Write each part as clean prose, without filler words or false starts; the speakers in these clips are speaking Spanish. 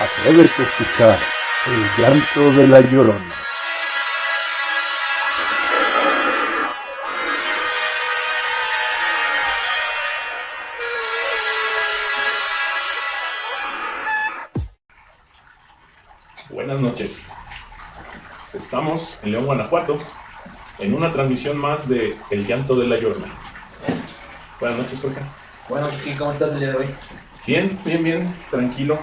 Atrévete a escuchar el llanto de la Llorona. Buenas noches. Estamos en León, Guanajuato, en una transmisión más de El llanto de la Llorona. Buenas noches, Jorge. Buenas noches, ¿cómo estás el día de hoy? Bien, tranquilo,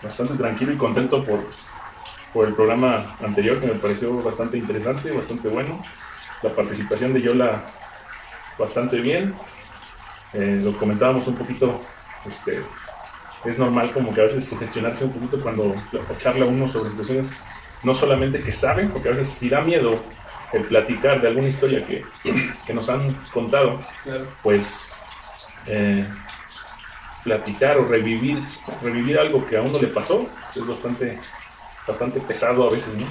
bastante tranquilo y contento por el programa anterior, que me pareció bastante interesante, bastante bueno. La participación de Yola bastante bien. Lo comentábamos un poquito, es normal como que a veces gestionarse un poquito cuando charla uno sobre situaciones no solamente que saben, porque a veces si da miedo el platicar de alguna historia que nos han contado, Claro. pues platicar o revivir algo que a uno le pasó es bastante pesado a veces, ¿no?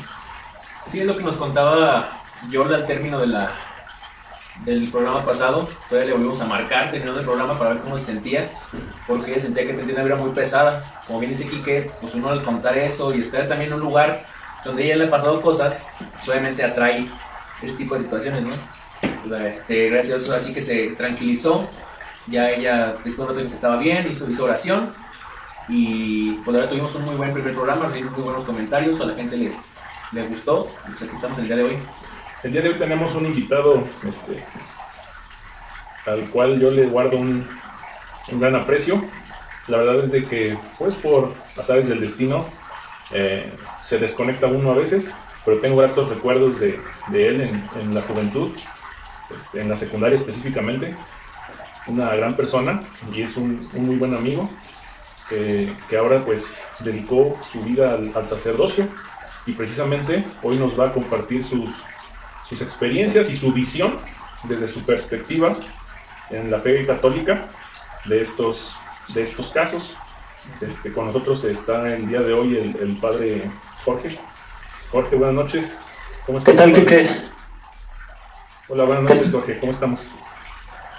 Sí, es lo que nos contaba Yola al término del programa pasado. Todavía le volvimos a marcar terminando el programa para ver cómo se sentía, porque sentía que tenía una vida muy pesada. Como bien dice Quique, pues uno al contar eso y estar también en un lugar donde a ella le han pasado cosas, pues obviamente atrae ese tipo de situaciones, ¿no? Gracias a eso, así que se tranquilizó. Ya ella después de un rato que estaba bien, hizo oración. Y pues ahora tuvimos un muy buen primer programa, recibimos muy buenos comentarios, a la gente le gustó. Pues aquí estamos el día de hoy. El día de hoy tenemos un invitado al cual yo le guardo un gran aprecio. La verdad es de que, pues por azares del destino, se desconecta uno a veces, pero tengo gratos recuerdos de él en la juventud, en la secundaria específicamente. Una gran persona y es un muy buen amigo que ahora pues dedicó su vida al sacerdocio y precisamente hoy nos va a compartir sus experiencias y su visión desde su perspectiva en la fe católica de estos casos. Con nosotros está el día de hoy el padre Jorge. Jorge, buenas noches. ¿Cómo estás? ¿Qué tal, Quique? Hola, buenas noches, Jorge. ¿Cómo estamos?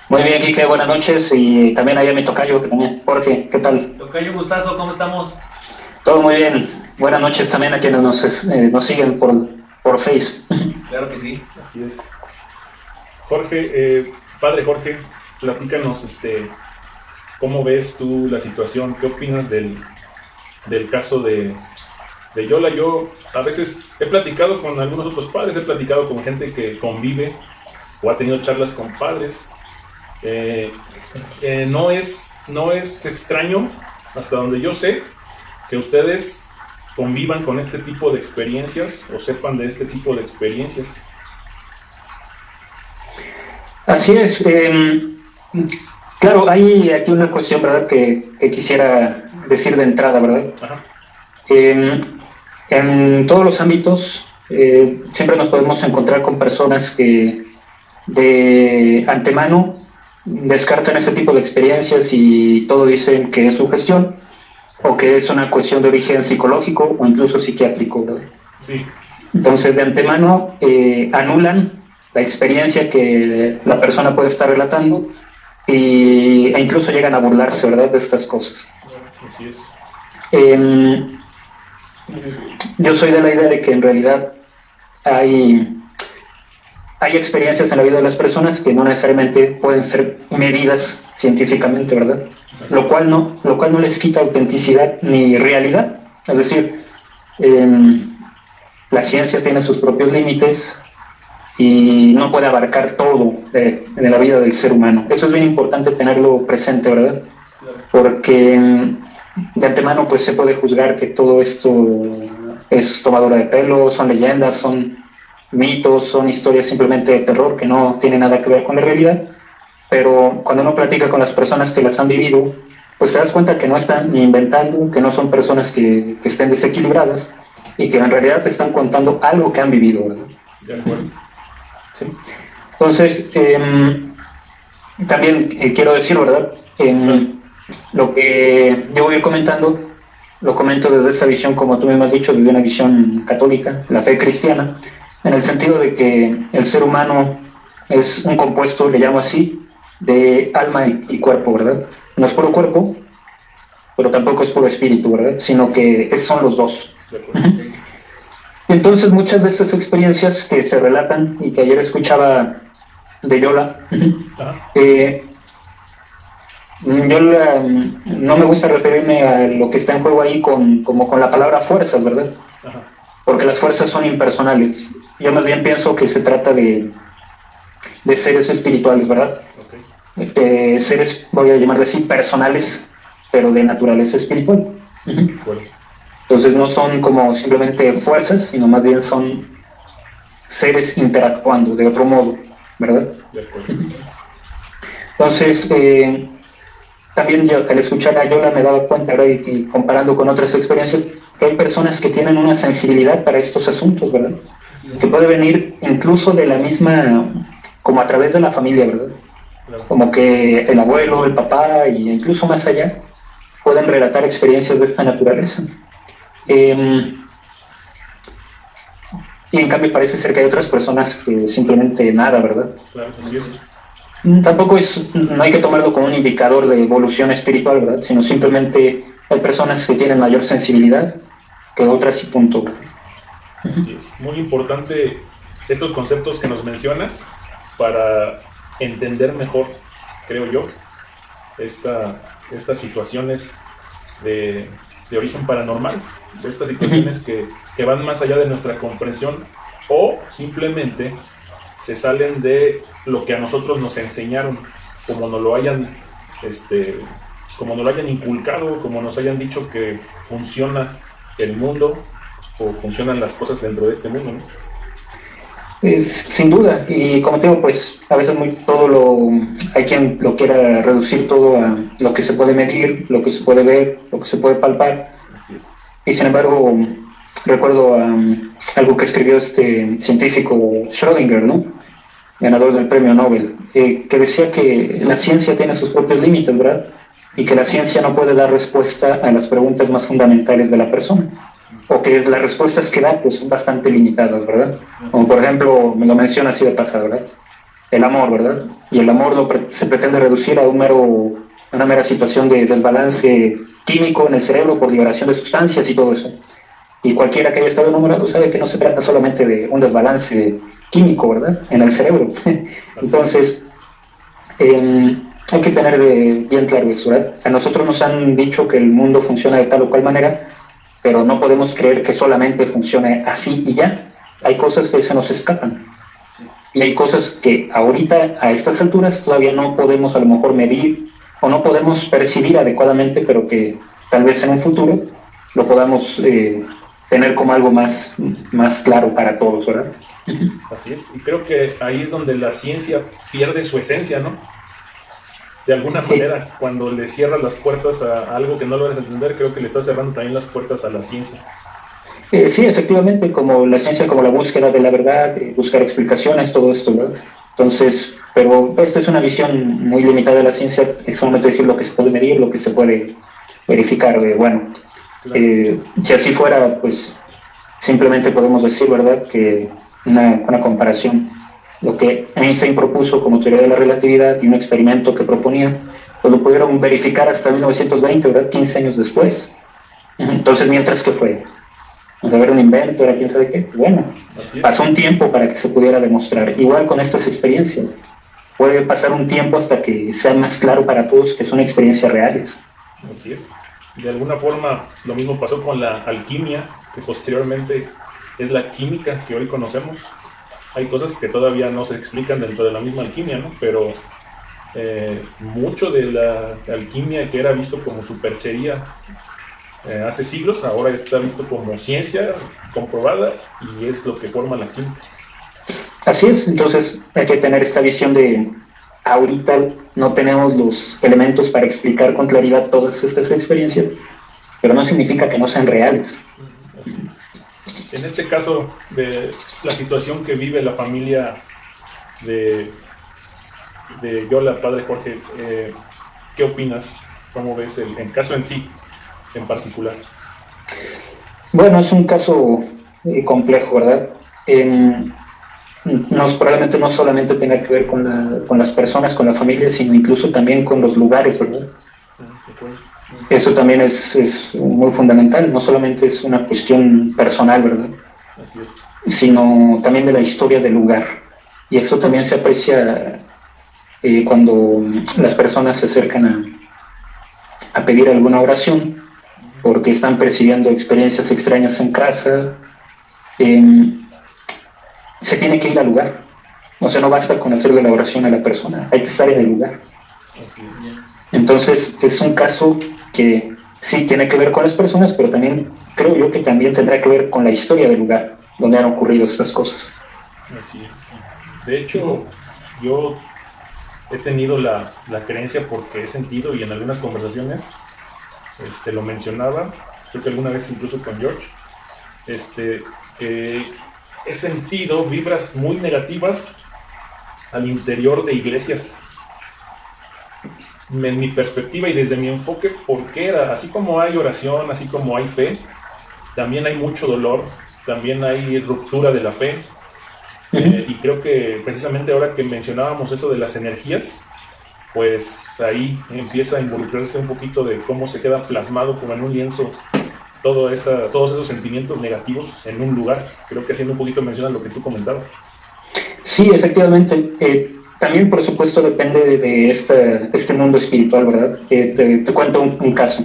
Muy bien, Quique, buenas noches. Y también ahí a mi tocayo, que también. Jorge, ¿qué tal? Tocayo, gustazo, ¿cómo estamos? Todo muy bien. Buenas noches también a quienes nos siguen por Face. Claro que sí. Así es. Jorge, padre Jorge, platícanos, ¿cómo ves tú la situación? ¿Qué opinas del caso de Yola? Yo a veces he platicado con algunos otros padres, he platicado con gente que convive o ha tenido charlas con padres. No es extraño, hasta donde yo sé, que ustedes convivan con este tipo de experiencias o sepan de este tipo de experiencias. Así es. Claro, hay aquí una cuestión, ¿verdad?, que quisiera decir de entrada, ¿verdad? Ajá. En todos los ámbitos siempre nos podemos encontrar con personas que de antemano descartan ese tipo de experiencias y todo dicen que es sugestión o que es una cuestión de origen psicológico o incluso psiquiátrico, ¿verdad? Sí. Entonces de antemano anulan la experiencia que la persona puede estar relatando e incluso llegan a burlarse, ¿verdad?, de estas cosas. Así es. Yo soy de la idea de que en realidad hay experiencias en la vida de las personas que no necesariamente pueden ser medidas científicamente, ¿verdad? Lo cual no les quita autenticidad ni realidad. Es decir, la ciencia tiene sus propios límites y no puede abarcar todo de la vida del ser humano. Eso es bien importante tenerlo presente, ¿verdad? Porque de antemano pues se puede juzgar que todo esto es tomadura de pelo, son leyendas, son mitos, son historias simplemente de terror que no tienen nada que ver con la realidad. Pero cuando uno platica con las personas que las han vivido, pues te das cuenta que no están ni inventando, que no son personas que estén desequilibradas y que en realidad te están contando algo que han vivido, ¿verdad? De acuerdo. Sí. Entonces, también quiero decir, ¿verdad? Lo que yo voy a ir comentando, lo comento desde esta visión, como tú mismo has dicho, desde una visión católica, la fe cristiana, en el sentido de que el ser humano es un compuesto, le llamo así, de alma y cuerpo, ¿verdad? No es puro cuerpo, pero tampoco es puro espíritu, ¿verdad? Sino que son los dos. De acuerdo. Entonces, muchas de estas experiencias que se relatan y que ayer escuchaba de Yola, Ajá. no me gusta referirme a lo que está en juego ahí como con la palabra fuerzas, ¿verdad? Ajá. Porque las fuerzas son impersonales. Yo más bien pienso que se trata de seres espirituales, ¿verdad? Ok. Seres, voy a llamarle así, personales, pero de naturaleza espiritual. Bueno. Entonces no son como simplemente fuerzas, sino más bien son seres interactuando de otro modo, ¿verdad? De acuerdo. Entonces, también yo al escuchar a Yola me daba cuenta, ¿verdad? Y comparando con otras experiencias, que hay personas que tienen una sensibilidad para estos asuntos, ¿verdad? Que puede venir incluso de la misma, como a través de la familia, ¿verdad? Claro. Como que el abuelo, el papá, e incluso más allá, pueden relatar experiencias de esta naturaleza. Y en cambio parece ser que hay otras personas que simplemente nada, ¿verdad? Claro, así es. Tampoco no hay que tomarlo como un indicador de evolución espiritual, ¿verdad? Sino simplemente hay personas que tienen mayor sensibilidad que otras y punto. Sí, es muy importante estos conceptos que nos mencionas para entender mejor, creo yo, estas situaciones de origen paranormal, estas situaciones que van más allá de nuestra comprensión o simplemente se salen de lo que a nosotros nos enseñaron, como nos lo hayan inculcado, como nos hayan dicho que funciona el mundo o funcionan las cosas dentro de este mundo, ¿no? Sin duda, y como te digo, pues a veces hay quien lo quiera reducir todo a lo que se puede medir, lo que se puede ver, lo que se puede palpar, y sin embargo recuerdo algo que escribió este científico Schrödinger, ¿no? Ganador del premio Nobel, que decía que la ciencia tiene sus propios límites, ¿verdad? Y que la ciencia no puede dar respuesta a las preguntas más fundamentales de la persona, o que las respuestas que da pues son bastante limitadas, ¿verdad? Como por ejemplo, me lo menciona así de pasada, ¿verdad? El amor, ¿verdad? Y el amor se pretende reducir a una mera situación de desbalance químico en el cerebro por liberación de sustancias y todo eso. Y cualquiera que haya estado enamorado sabe que no se trata solamente de un desbalance químico, ¿verdad? En el cerebro. Entonces, hay que tener bien claro eso, ¿verdad? A nosotros nos han dicho que el mundo funciona de tal o cual manera, pero no podemos creer que solamente funcione así y ya. Hay cosas que se nos escapan. Y hay cosas que ahorita, a estas alturas, todavía no podemos a lo mejor medir o no podemos percibir adecuadamente, pero que tal vez en un futuro lo podamos tener como algo más claro para todos, ¿verdad? Así es, y creo que ahí es donde la ciencia pierde su esencia, ¿no? De alguna manera, cuando le cierras las puertas a algo que no logras entender, creo que le estás cerrando también las puertas a la ciencia. Sí, efectivamente, como la ciencia, como la búsqueda de la verdad, buscar explicaciones, todo esto, ¿verdad? Entonces, pero esta es una visión muy limitada de la ciencia, es solamente decir lo que se puede medir, lo que se puede verificar, bueno. Claro. Si así fuera, pues simplemente podemos decir, ¿verdad?, que una comparación, lo que Einstein propuso como teoría de la relatividad y un experimento que proponía, pues lo pudieron verificar hasta 1920, ¿verdad?, 15 años después. Entonces, mientras que fue, era un invento, era quién sabe qué, bueno, pasó un tiempo para que se pudiera demostrar. Igual con estas experiencias, puede pasar un tiempo hasta que sea más claro para todos que son experiencias reales. Así es. De alguna forma, lo mismo pasó con la alquimia, que posteriormente es la química que hoy conocemos. Hay cosas que todavía no se explican dentro de la misma alquimia, ¿no? Pero mucho de la alquimia que era visto como superchería hace siglos, ahora está visto como ciencia comprobada y es lo que forma la química. Así es, entonces hay que tener esta visión de ahorita no tenemos los elementos para explicar con claridad todas estas experiencias, pero no significa que no sean reales. En este caso, de la situación que vive la familia de Yola, padre Jorge, ¿qué opinas? ¿Cómo ves el caso en sí, en particular? Bueno, es un caso complejo, ¿verdad? Probablemente no solamente tenga que ver con las personas, con la familia, sino incluso también con los lugares, ¿verdad? Eso también es muy fundamental, no solamente es una cuestión personal, ¿verdad? Así es. Sino también de la historia del lugar. Y eso también se aprecia cuando las personas se acercan a pedir alguna oración, porque están percibiendo experiencias extrañas en casa. Se tiene que ir al lugar. O sea, no basta con hacerle la oración a la persona, hay que estar en el lugar. Así es. Entonces, es un caso que sí tiene que ver con las personas, pero también creo yo que también tendrá que ver con la historia del lugar donde han ocurrido estas cosas. Así es. De hecho, yo he tenido la creencia, porque he sentido, y en algunas conversaciones lo mencionaba, creo que alguna vez incluso con George, que he sentido vibras muy negativas al interior de iglesias. En mi perspectiva y desde mi enfoque, porque así como hay oración, así como hay fe, también hay mucho dolor, también hay ruptura de la fe. Y creo que precisamente ahora que mencionábamos eso de las energías, pues ahí empieza a involucrarse un poquito de cómo se queda plasmado como en un lienzo todos esos sentimientos negativos en un lugar. Creo que haciendo un poquito mención a lo que tú comentabas. Sí, efectivamente. También, por supuesto, depende de este mundo espiritual, ¿verdad? Te cuento un caso.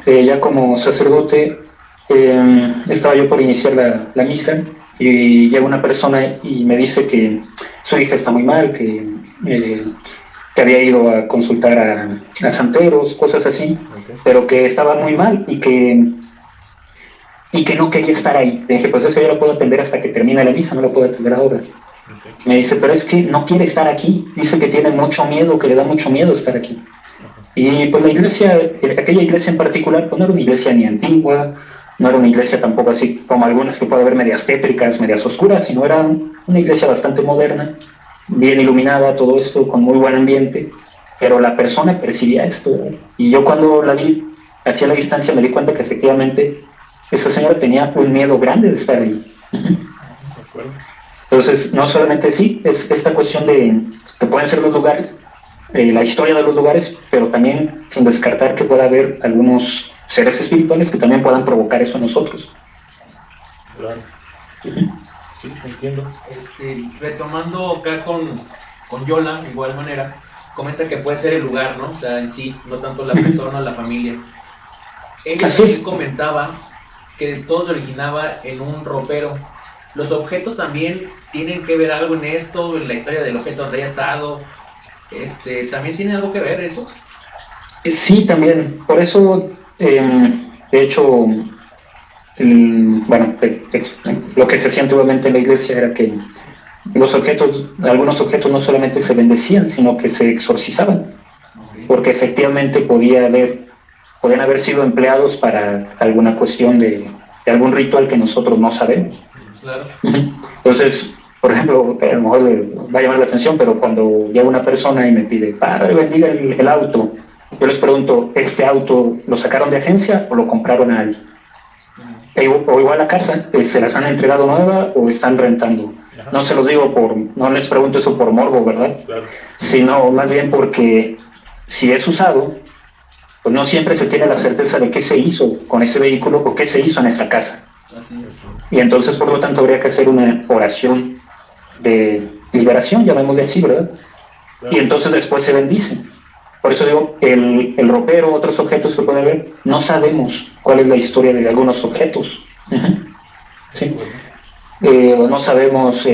Ya como sacerdote, estaba yo por iniciar la misa, y llega una persona y me dice que su hija está muy mal, que había ido a consultar a santeros, cosas así, pero que estaba muy mal y que no quería estar ahí. Le dije, pues es que yo la puedo atender hasta que termine la misa, no la puedo atender ahora. Me dice, pero es que no quiere estar aquí, dice que tiene mucho miedo, que le da mucho miedo estar aquí. Y pues la iglesia, aquella iglesia en particular, pues no era una iglesia ni antigua, no era una iglesia tampoco así como algunas que puede haber medias tétricas, medias oscuras, sino era una iglesia bastante moderna, bien iluminada, todo esto con muy buen ambiente, pero la persona percibía esto. Y yo cuando la vi hacia la distancia me di cuenta que efectivamente esa señora tenía un miedo grande de estar ahí. Entonces, no solamente sí, es esta cuestión de que pueden ser los lugares, la historia de los lugares, pero también sin descartar que pueda haber algunos seres espirituales que también puedan provocar eso en nosotros. Claro. Sí, entiendo. Retomando acá con Yola, de igual manera, comenta que puede ser el lugar, ¿no? O sea, en sí, no tanto la persona, la familia. Ella también comentaba que todo se originaba en un ropero. ¿Los objetos también tienen que ver algo en esto, en la historia del objeto donde haya estado? ¿También tiene algo que ver eso? Sí, también. Por eso, de hecho, lo que se hacía antiguamente en la iglesia era que algunos objetos no solamente se bendecían, sino que se exorcizaban, porque efectivamente podían haber sido empleados para alguna cuestión de algún ritual que nosotros no sabemos. Claro. Entonces, por ejemplo, a lo mejor le va a llamar la atención, pero cuando llega una persona y me pide, Padre, bendiga el auto, yo les pregunto, ¿este auto lo sacaron de agencia o lo compraron a alguien? O igual la casa, ¿se las han entregado nueva o están rentando? No se los digo no les pregunto eso por morbo, ¿verdad? Claro. Sino más bien porque si es usado, pues no siempre se tiene la certeza de qué se hizo con ese vehículo o qué se hizo en esa casa. Así es. Y entonces, por lo tanto, habría que hacer una oración de liberación, llamémosle así, ¿verdad? Claro. Y entonces después se bendice. Por eso digo, el ropero, otros objetos que puede haber, no sabemos cuál es la historia de algunos objetos. ¿Sí? No sabemos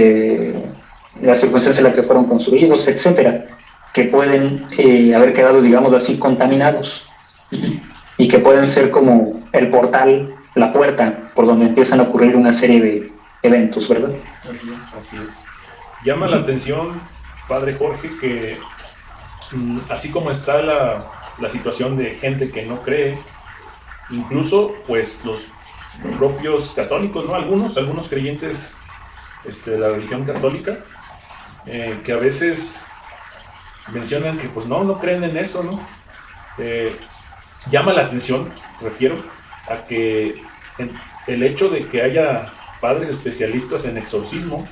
las circunstancias en las que fueron construidos, etcétera, que pueden haber quedado, digamos así, contaminados y que pueden ser como el portal, la puerta por donde empiezan a ocurrir una serie de eventos, ¿verdad? Así es. Llama la atención, Padre Jorge, que así como está la situación de gente que no cree, incluso pues los propios católicos, ¿no? Algunos creyentes de la religión católica, que a veces mencionan que pues no creen en eso, ¿no? Llama la atención, refiero, a que el hecho de que haya padres especialistas en exorcismo,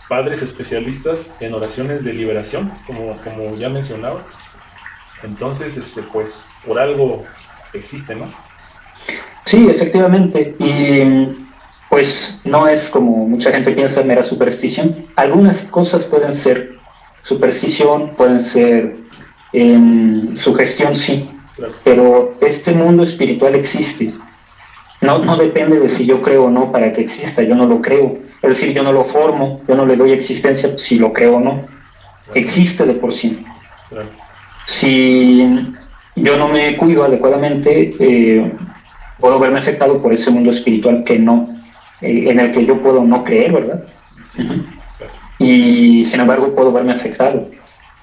padres especialistas en oraciones de liberación, como ya mencionaba, Entonces, pues, por algo existe, ¿no? Sí, efectivamente. Y pues no es como mucha gente piensa mera superstición. Algunas cosas pueden ser superstición, pueden ser sugestión, sí. Claro. Pero este mundo espiritual existe. No depende de si yo creo o no para que exista, yo no lo creo. Es decir, yo no lo formo, yo no le doy existencia si lo creo o no. Claro. Existe de por sí. Claro. Si yo no me cuido adecuadamente, puedo verme afectado por ese mundo espiritual que no, en el que yo puedo no creer, ¿verdad? Claro. Y sin embargo puedo verme afectado.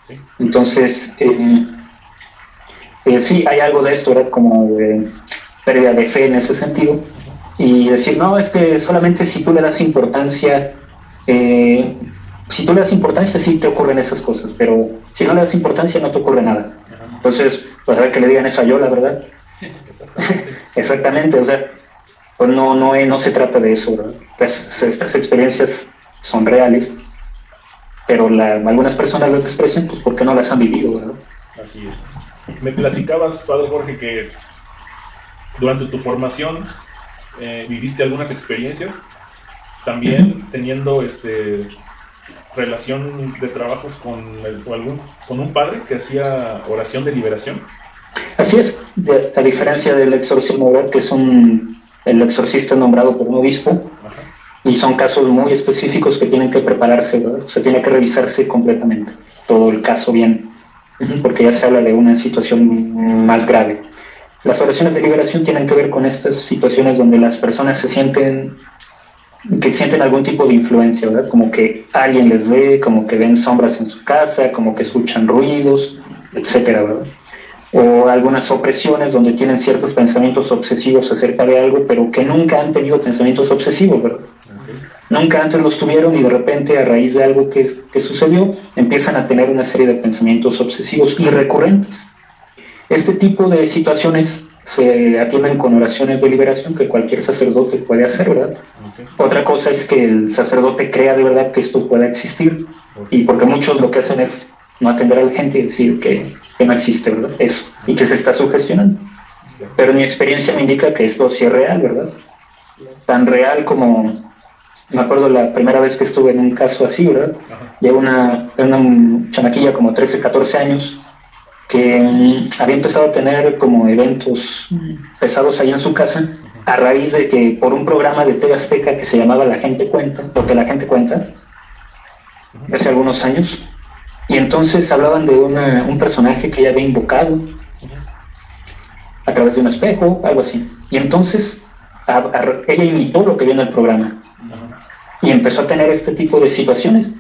Sí. Entonces, sí, hay algo de esto, ¿verdad? Como pérdida de fe en ese sentido. Y decir, no, es que solamente si tú le das importancia, si tú le das importancia sí te ocurren esas cosas, pero si no le das importancia no te ocurre nada. Entonces, pues a ver que le digan eso a yo, la verdad. Exactamente, o sea, pues no se trata de eso, ¿verdad? Estas experiencias son reales, pero algunas personas las desprecian pues porque no las han vivido, ¿verdad? Así es. Me platicabas, Padre Jorge, que durante tu formación viviste algunas experiencias, también teniendo relación de trabajos con un padre que hacía oración de liberación. Así es, a diferencia del exorcismo, ¿verdad? Que es el exorcista nombrado por un obispo. Ajá. Y son casos muy específicos que tienen que prepararse, ¿verdad? O sea, tiene que revisarse completamente todo el caso bien, porque ya se habla de una situación más grave. Las oraciones de liberación tienen que ver con estas situaciones donde las personas sienten algún tipo de influencia, ¿verdad? Como que alguien les ve, como que ven sombras en su casa, como que escuchan ruidos, etcétera, ¿verdad? O algunas opresiones donde tienen ciertos pensamientos obsesivos acerca de algo, pero que nunca han tenido pensamientos obsesivos, ¿verdad? Okay. Nunca antes los tuvieron y de repente a raíz de algo que sucedió empiezan a tener una serie de pensamientos obsesivos y recurrentes. Este tipo de situaciones se atienden con oraciones de liberación que cualquier sacerdote puede hacer, ¿verdad? Okay. Otra cosa es que el sacerdote crea de verdad que esto pueda existir, okay. Y porque muchos lo que hacen es no atender a la gente y decir que no existe, ¿verdad? Eso, y que se está sugestionando. Pero mi experiencia me indica que esto sí es real, ¿verdad? Tan real como, me acuerdo la primera vez que estuve en un caso así, ¿verdad? Llevo una chamaquilla como 13, 14 años que había empezado a tener como eventos pesados ahí en su casa a raíz de que por un programa de TV Azteca que se llamaba La Gente Cuenta, porque La Gente Cuenta, hace algunos años. Y entonces hablaban de un personaje que ella había invocado a través de un espejo, algo así. Y entonces ella imitó lo que vio en el programa. Y empezó a tener este tipo de situaciones.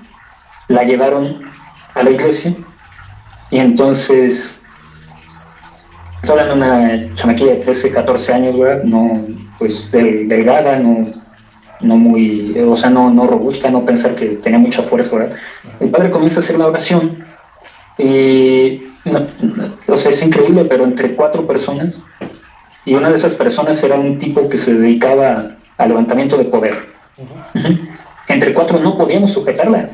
La llevaron a la iglesia. Y entonces, estoy hablando de una chamaquilla de 13, 14 años, ¿verdad? No, pues delgada, no muy, o sea, no robusta, no pensar que tenía mucha fuerza, ¿verdad? El padre comienza a hacer la oración y, o sea, es increíble, pero entre 4 personas, y una de esas personas era un tipo que se dedicaba al levantamiento de poder. Entre 4 no podíamos sujetarla.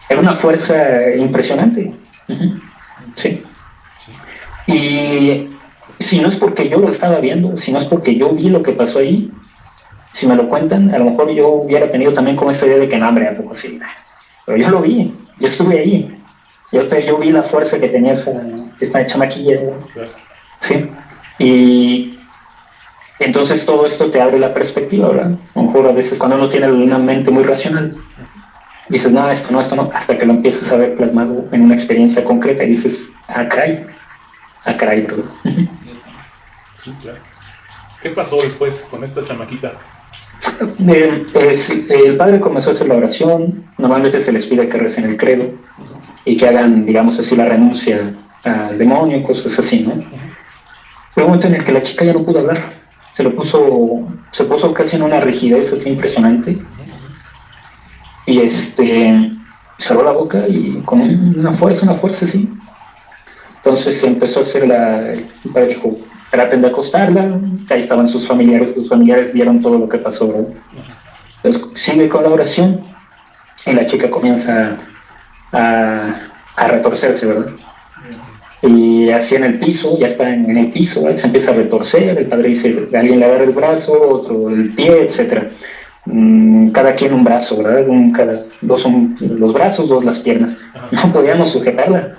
Era una fuerza impresionante. Sí. Y si no es porque yo lo estaba viendo, si no es porque yo vi lo que pasó ahí, si me lo cuentan, a lo mejor yo hubiera tenido también como esta idea de que no, hombre, algo así. Pero yo lo vi, yo estuve ahí. Yo vi la fuerza que tenía esta chamaquilla, ¿no? Sí. Y entonces todo esto te abre la perspectiva, ¿verdad? A lo mejor a veces cuando uno tiene una mente muy racional, dices, no, esto no, hasta que lo empiezas a ver plasmado en una experiencia concreta y dices, caray, ¿verdad? Sí, claro. ¿Qué pasó después con esta chamaquita? El padre comenzó a hacer la oración. Normalmente se les pide que recen el credo y que hagan, digamos así, la renuncia al demonio, cosas así, ¿no? Fue un momento en el que la chica ya no pudo hablar. Se puso casi en una rigidez así impresionante y cerró la boca y con una fuerza así. Entonces empezó a hacer el padre dijo, traten de acostarla, ahí estaban sus familiares, los familiares vieron todo lo que pasó, ¿verdad? Entonces sigue con la oración y la chica comienza a retorcerse, ¿verdad? y así en el piso, ya está en el piso, ¿verdad? Se empieza a retorcer, el padre dice, alguien le agarra el brazo, otro el pie, etcétera. Cada quien un brazo, ¿verdad? Dos son los brazos, dos las piernas. No podíamos sujetarla.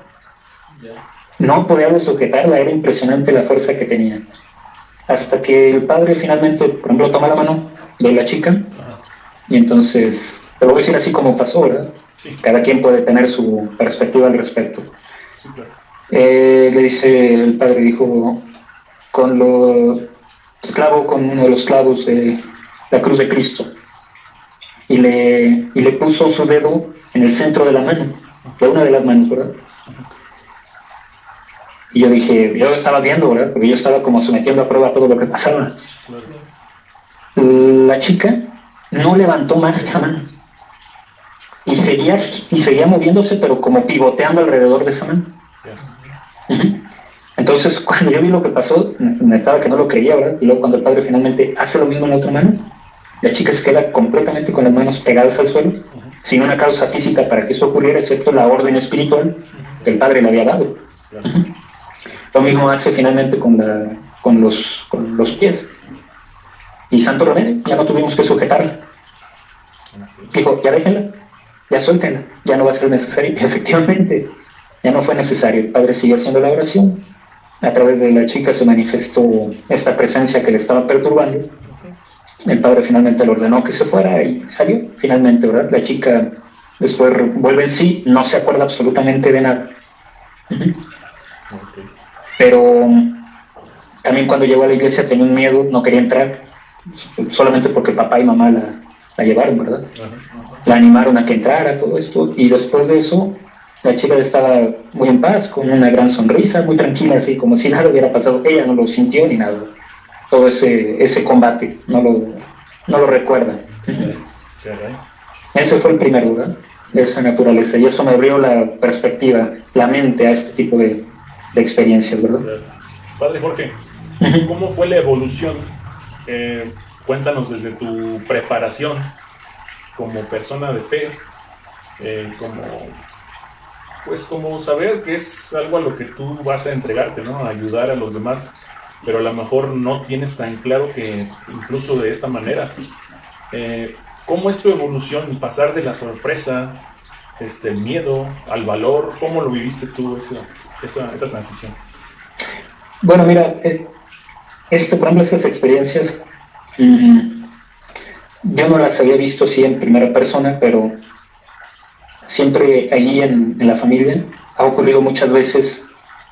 No podíamos sujetarla, era impresionante la fuerza que tenía. Hasta que el padre finalmente, por ejemplo, toma la mano de la chica, y entonces, te lo voy a decir así como pasó, ¿verdad? Sí. Cada quien puede tener su perspectiva al respecto. Sí, claro. Le dice, el padre dijo, con uno de los clavos de la cruz de Cristo, y le puso su dedo en el centro de la mano, de una de las manos, ¿verdad? Y yo dije, yo estaba viendo, ¿verdad? Porque yo estaba como sometiendo a prueba todo lo que pasaba. La chica no levantó más esa mano. Y seguía moviéndose, pero como pivoteando alrededor de esa mano. Uh-huh. Entonces, cuando yo vi lo que pasó, me estaba que no lo creía, ¿verdad? Y luego cuando el padre finalmente hace lo mismo en la otra mano, la chica se queda completamente con las manos pegadas al suelo, sin una causa física para que eso ocurriera, excepto la orden espiritual que el padre le había dado. Uh-huh. Lo mismo hace finalmente con los pies. Y santo remedio, ya no tuvimos que sujetarla. Dijo, ya déjenla, ya suéltenla, ya no va a ser necesario. Y efectivamente, ya no fue necesario. El padre siguió haciendo la oración. A través de la chica se manifestó esta presencia que le estaba perturbando. El padre finalmente le ordenó que se fuera y salió. Finalmente, ¿verdad? La chica después vuelve en sí, no se acuerda absolutamente de nada. Pero también cuando llegó a la iglesia tenía un miedo, no quería entrar, solamente porque papá y mamá la llevaron, ¿verdad? La animaron a que entrara, todo esto, y después de eso la chica estaba muy en paz, con una gran sonrisa, muy tranquila, así como si nada hubiera pasado. Ella no lo sintió ni nada, todo ese combate, no lo recuerda. Ese fue el primer lugar, de esa naturaleza, y eso me abrió la perspectiva, la mente a este tipo de experiencias, ¿verdad? Padre Jorge, ¿cómo fue la evolución? Cuéntanos desde tu preparación como persona de fe, como saber que es algo a lo que tú vas a entregarte, ¿no? A ayudar a los demás, pero a lo mejor no tienes tan claro que incluso de esta manera. ¿Cómo es tu evolución? Pasar de la sorpresa, el miedo, al valor, ¿cómo lo viviste tú esa transición? Bueno, mira, por ejemplo, estas experiencias, yo no las había visto así en primera persona, pero siempre allí en la familia ha ocurrido muchas veces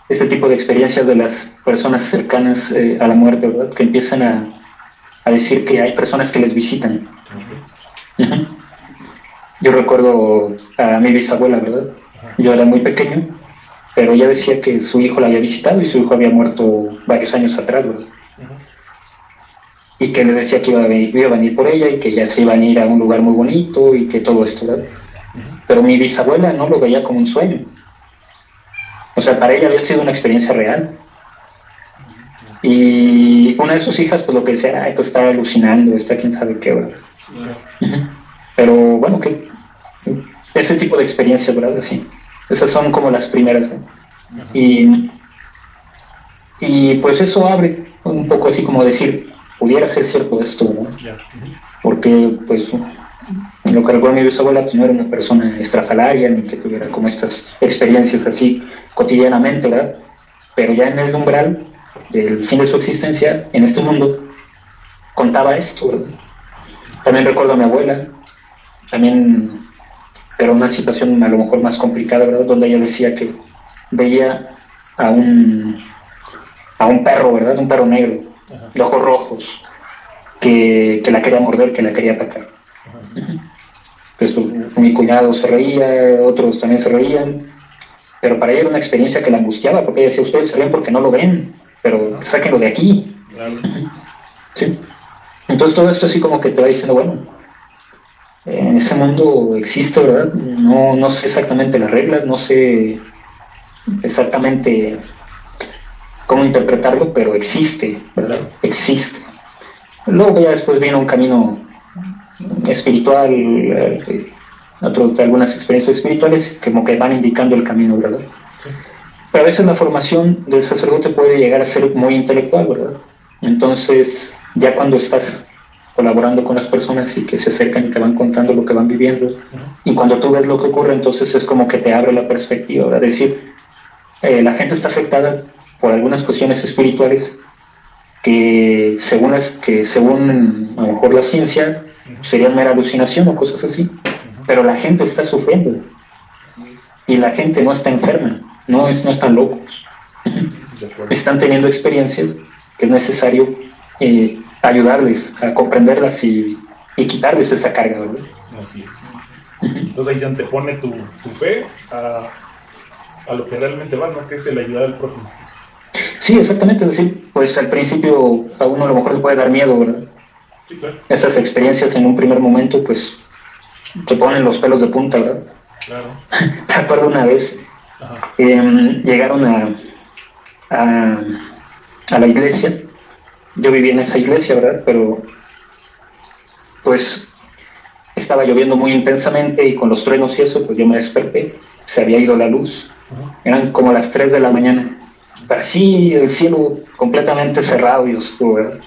este tipo de experiencias de las personas cercanas a la muerte, ¿verdad? Que empiezan a decir que hay personas que les visitan. Uh-huh. Yo recuerdo a mi bisabuela, ¿verdad? Yo era muy pequeño, pero ella decía que su hijo la había visitado y su hijo había muerto varios años atrás, ¿verdad? Y que le decía que iba a venir por ella y que ya se iban a ir a un lugar muy bonito y que todo esto, ¿verdad? Pero mi bisabuela no lo veía como un sueño. O sea, para ella había sido una experiencia real. Y una de sus hijas, pues lo que decía, pues está alucinando, está quién sabe qué, ¿verdad? Pero bueno, que ese tipo de experiencias, ¿verdad? Así. Esas son como las primeras, ¿eh? Y pues eso abre un poco así como decir, pudiera ser cierto esto, ¿no? Porque pues en lo que recuerdo mi bisabuela pues no era una persona estrafalaria ni que tuviera como estas experiencias así cotidianamente, ¿verdad? Pero ya en el umbral del fin de su existencia en este mundo contaba esto, ¿verdad? También recuerdo a mi abuela, también, pero una situación a lo mejor más complicada, ¿verdad? Donde ella decía que veía a un perro, ¿verdad? Un perro negro, de ojos rojos, que la quería morder, que la quería atacar. Entonces mi cuñado se reía, otros también se reían, pero para ella era una experiencia que la angustiaba, porque ella decía, ustedes se ríen porque no lo ven, pero sáquenlo de aquí. ¿Sí? Entonces todo esto así como que te va diciendo, bueno, en ese mundo existe, ¿verdad? No sé exactamente las reglas, no sé exactamente cómo interpretarlo, pero existe, ¿verdad? Existe. Luego ya después viene un camino espiritual, algunas experiencias espirituales como que van indicando el camino, ¿verdad? Pero a veces la formación del sacerdote puede llegar a ser muy intelectual, ¿verdad? Entonces, ya cuando estás colaborando con las personas y que se acercan y te van contando lo que van viviendo, y cuando tú ves lo que ocurre, entonces es como que te abre la perspectiva, ¿verdad? Es decir, la gente está afectada por algunas cuestiones espirituales que según a lo mejor la ciencia serían mera alucinación o cosas así, pero la gente está sufriendo y la gente no está enferma, no están locos, están teniendo experiencias que es necesario ayudarles a comprenderlas y quitarles esa carga, ¿verdad? Así es. Entonces ahí se antepone tu fe a lo que realmente va, ¿no? Que es el ayudar al prójimo. Sí, exactamente. Es decir, pues al principio a uno a lo mejor le puede dar miedo, ¿verdad? Sí, claro. Esas experiencias en un primer momento, pues te ponen los pelos de punta, ¿verdad? Claro. Me acuerdo una vez, llegaron a la iglesia. Yo vivía en esa iglesia, ¿verdad? Pero pues estaba lloviendo muy intensamente y con los truenos y eso, pues yo me desperté. Se había ido la luz. Eran como las 3 de la mañana. Así el cielo completamente cerrado y oscuro, ¿verdad?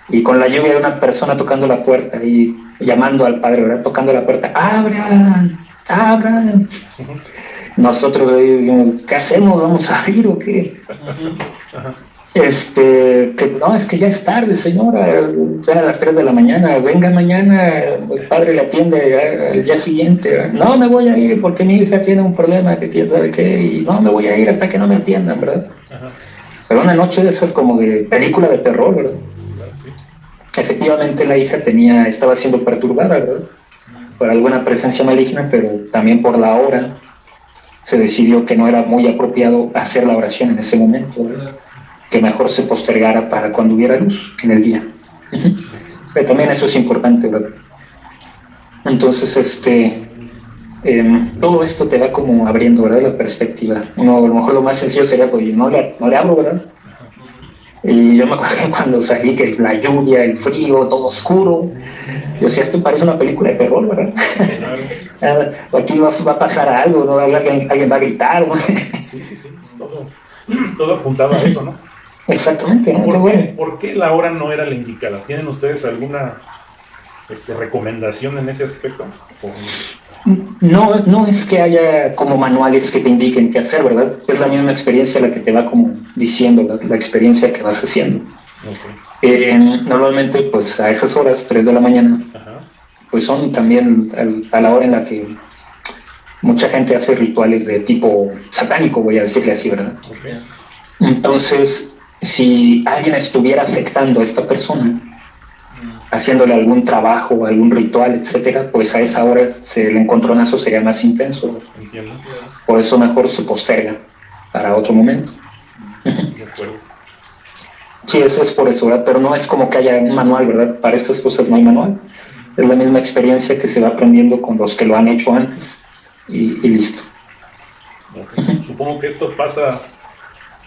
Y con la lluvia una persona tocando la puerta y llamando al padre, ¿verdad? Tocando la puerta, ¡abran! ¡Abran! Nosotros, ¿qué hacemos? ¿Vamos a abrir o qué? Que no, es que ya es tarde, señora, eran a las 3 de la mañana, venga mañana, el padre le atiende al día siguiente. No me voy a ir porque mi hija tiene un problema que quién sabe qué, y no me voy a ir hasta que no me atiendan, ¿verdad? Pero una noche de esas como de película de terror, ¿verdad? Efectivamente la hija estaba siendo perturbada, ¿verdad? Por alguna presencia maligna, pero también por la hora se decidió que no era muy apropiado hacer la oración en ese momento, ¿verdad? Que mejor se postergara para cuando hubiera luz en el día. Pero también eso es importante, ¿verdad? Entonces, todo esto te va como abriendo, ¿verdad? La perspectiva. Uno, a lo mejor lo más sencillo sería, pues, no le hablo, ¿verdad? Y yo me acuerdo que cuando salí, que la lluvia, el frío, todo oscuro, yo decía, esto parece una película de terror, ¿verdad? Aquí va a pasar algo, ¿no? Alguien va a gritar, ¿no? Sí. Todo apuntaba a eso, ¿no? Exactamente, ¿no? ¿Por qué la hora no era la indicada? ¿Tienen ustedes alguna recomendación en ese aspecto? No es que haya como manuales que te indiquen qué hacer, ¿verdad? Es la misma experiencia la que te va como diciendo, la experiencia que vas haciendo. Normalmente, pues a esas horas, 3 de la mañana, pues son también a la hora en la que mucha gente hace rituales de tipo satánico, voy a decirle así, ¿verdad? Entonces, si alguien estuviera afectando a esta persona, haciéndole algún trabajo, algún ritual, etcétera, pues a esa hora el encontronazo sería más intenso. Entiendo. Por eso mejor se posterga para otro momento. De acuerdo. Sí, eso es por eso, ¿verdad? Pero no es como que haya un manual, ¿verdad? Para estas cosas no hay manual. Es la misma experiencia que se va aprendiendo con los que lo han hecho antes y listo. Okay. Supongo que esto pasa,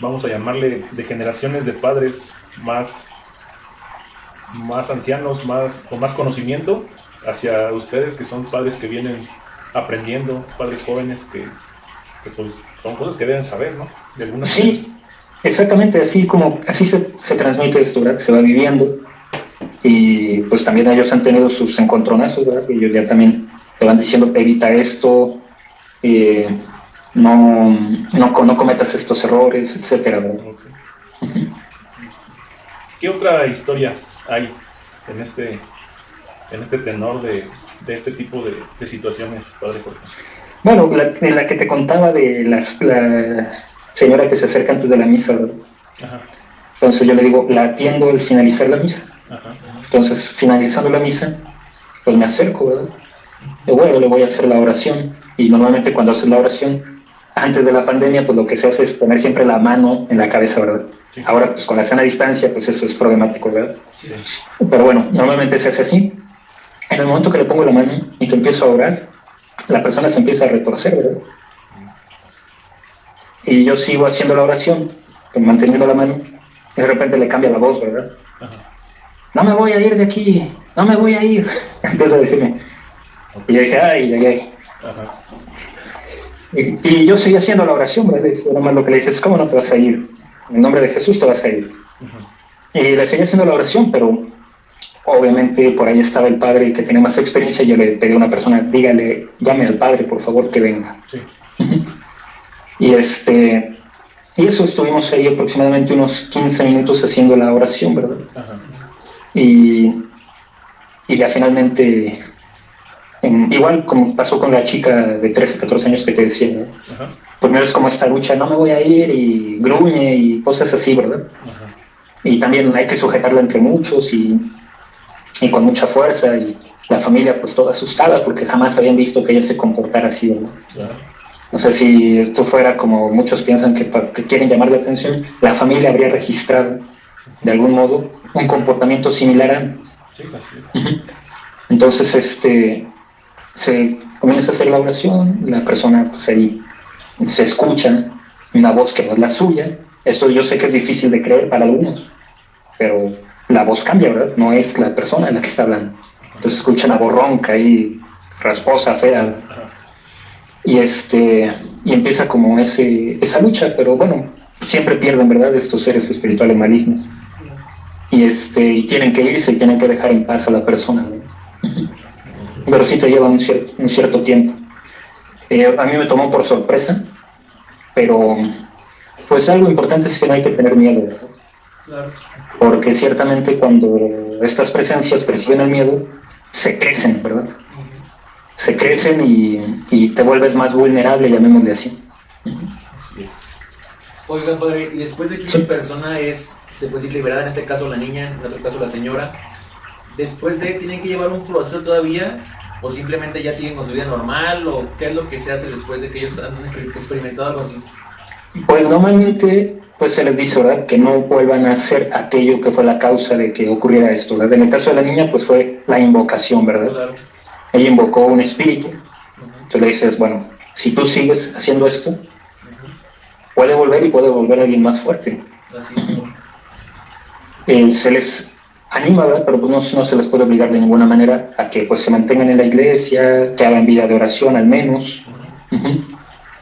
vamos a llamarle, de generaciones de padres más ancianos, con más conocimiento, hacia ustedes que son padres que vienen aprendiendo, padres jóvenes que pues, son cosas que deben saber, ¿no? De alguna manera. Sí, exactamente, así se transmite esto, ¿verdad? Se va viviendo y pues también ellos han tenido sus encontronazos, ¿verdad? Ellos ya también te van diciendo, evita esto, no cometas estos errores, etcétera, ¿verdad? Okay. ¿Qué otra historia hay en este tenor de este tipo de situaciones, padre Jorge? Bueno, la que te contaba de la señora que se acerca antes de la misa, ¿verdad? Entonces yo le digo, la atiendo al finalizar la misa. Entonces, finalizando la misa, pues me acerco, ¿verdad? Y bueno, le voy a hacer la oración. Y normalmente cuando haces la oración, antes de la pandemia, pues lo que se hace es poner siempre la mano en la cabeza, ¿verdad? Sí. Ahora, pues con la sana distancia, pues eso es problemático, ¿verdad? Sí. Pero bueno, normalmente se hace así. En el momento que le pongo la mano y que empiezo a orar, la persona se empieza a retorcer, ¿verdad? Y yo sigo haciendo la oración, manteniendo la mano, y de repente le cambia la voz, ¿verdad? No me voy a ir de aquí, no me voy a ir. Empieza a decirme. Y yo dije, ay. Y yo seguía haciendo la oración, ¿verdad? Nada más lo que le dije es, ¿cómo no te vas a ir? En el nombre de Jesús te vas a ir. Y le seguía haciendo la oración, pero obviamente por ahí estaba el padre que tenía más experiencia. Yo le pedí a una persona, dígale, llame al padre, por favor, que venga. Sí. Y y eso, estuvimos ahí aproximadamente unos 15 minutos haciendo la oración, ¿verdad? Ajá. Y ya finalmente, igual como pasó con la chica de 13, 14 años que te decía, ¿no? Ajá. Primero es como esta lucha, no me voy a ir, y gruñe y cosas así, ¿verdad? Ajá. Y también hay que sujetarla entre muchos y con mucha fuerza, y la familia pues toda asustada porque jamás habían visto que ella se comportara así, ¿verdad? Claro. No sé si esto fuera como muchos piensan que quieren llamar la atención, la familia habría registrado de algún modo un comportamiento similar antes. Sí, así es. Entonces se comienza a hacer la oración, la persona pues ahí se escucha una voz que no es la suya. Esto yo sé que es difícil de creer para algunos, pero la voz cambia, ¿verdad? No es la persona la que está hablando. Entonces escucha una voz ronca y rasposa, fea. Y empieza como esa lucha, pero bueno, siempre pierden, ¿verdad?, estos seres espirituales malignos. Y tienen que irse y tienen que dejar en paz a la persona, ¿no? Pero sí te lleva un cierto tiempo. A mí me tomó por sorpresa, pero pues algo importante es que no hay que tener miedo, ¿verdad? Claro. Porque ciertamente cuando estas presencias perciben el miedo, se crecen, ¿verdad? Se crecen y te vuelves más vulnerable, llamémosle así. Así es. Oigan, padre, y después de que Sí. una persona se puede decir liberada, en este caso la niña, en otro caso la señora, después de tienen que llevar un proceso todavía, o simplemente ya siguen con su vida normal, o qué es lo que se hace después de que ellos han experimentado algo así. Pues normalmente pues se les dice, ¿verdad?, que no vuelvan a hacer aquello que fue la causa de que ocurriera esto, ¿verdad? En el caso de la niña pues fue la invocación, ¿verdad? Claro. Ella invocó un espíritu. Entonces le dices, bueno, si tú sigues haciendo esto, puede volver y puede volver alguien más fuerte. Así Se les anima, ¿verdad?, pero pues no se les puede obligar de ninguna manera a que pues se mantengan en la iglesia, que hagan vida de oración al menos.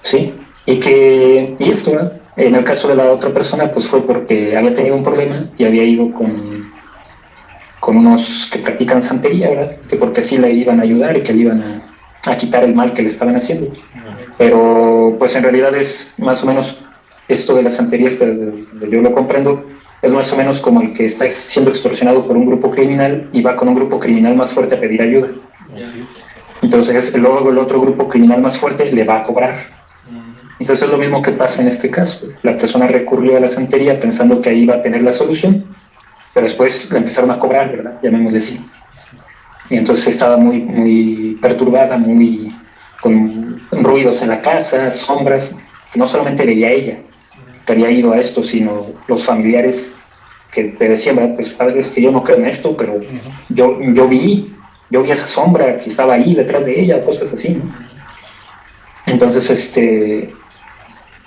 Sí, y esto, ¿verdad? En el caso de la otra persona pues fue porque había tenido un problema y había ido con unos que practican santería, ¿verdad?, que porque sí le iban a ayudar y que le iban a quitar el mal que le estaban haciendo. Pero pues en realidad es más o menos esto de la santería, yo lo comprendo, es más o menos como el que está siendo extorsionado por un grupo criminal y va con un grupo criminal más fuerte a pedir ayuda. Entonces luego el otro grupo criminal más fuerte le va a cobrar. Entonces es lo mismo que pasa en este caso. La persona recurrió a la santería pensando que ahí iba a tener la solución, pero después le empezaron a cobrar, ¿verdad?, llamémosle así. Y entonces estaba muy, muy perturbada, con ruidos en la casa, sombras. No solamente veía ella que había ido a esto, sino los familiares que te decían, ¿verdad?, pues padres, que yo no creo en esto, pero yo vi esa sombra que estaba ahí detrás de ella, cosas así, ¿no? Entonces,